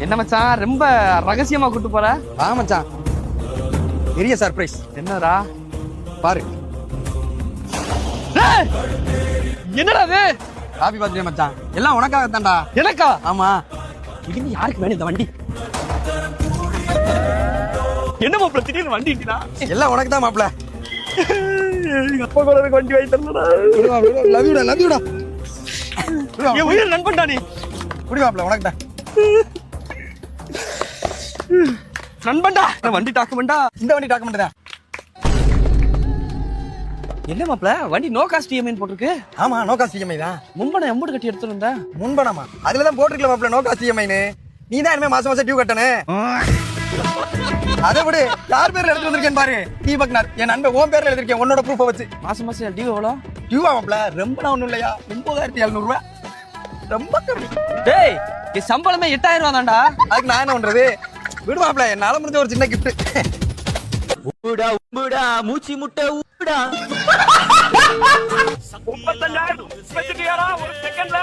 என்ன மச்சான் ரொம்ப ரகசியமா கூட்டு போற? மச்சான் பெரிய சர்ப்ரைஸ். என்னடா? பாரு. என்னடா இது? ஹாப்பி பர்த்டே மச்சான். எல்லாம் உனக்காக தான்டா. எனக்கா? ஆமா. இது யாருக்கு வேணும் இந்த வண்டி? என்ன மாப்ள திடீர்னு வண்டி இட்டினா? எல்லாம் உனக்கு தான் மாப்ள. அப்பா கூட வண்டி வாங்கி தரலடா. Love யூடா, love யூடா. ஏய் உயிர் நண்பன்டா நீ. குடி மாப்ள உனக்கு தான். நண்பன்டா. வண்டி டாக்குமெண்டா? இந்த வண்டி டாக்குமெண்ட் தான். என்ன மாப்ள வண்டி நோ காஸ்ட் இஎம்ஐ போட்டுருக்கு? ஆமா, நோ காஸ்ட் இஎம்ஐ தான். முன்பணம் எம்பூட் கட்டி எடுத்துட்டு வந்தா? முன்பணமா? அதுல தான் போட்டுருக்கல மாப்ள நோ காஸ்ட் இஎம்ஐன்னு. நீ தான் இனிமே மாசம் மாசம் டியூ கட்டணும். அதை விடு, யார் பேர்ல எடுத்து வந்திருக்கேன் பாரு. தீபக்நாத், என் நண்பன் உன் பேர்ல எழுதிருக்கேன் உன்னோட ப்ரூஃபை வச்சு. மாசம் மாசம் டியூ எவ்வளோ? டியூவா மாப்ள? ரொம்ப நான் ஒண்ணும் இல்லையா, 9700 ரூபாய். ரொம்ப கம்மி. டேய் என் சம்பளமே 8000 ரூபா தான்டா. அதுக்கு நான் என்ன பண்றது? விடுவாப்ல, என்னால முடிஞ்ச ஒரு சின்ன கிஃப்ட். உம்புடா உம்புடா மூச்சி முட்டை உம்புடா 35,000 வச்சிட்டியாடா ஒரு செகண்ட்ல?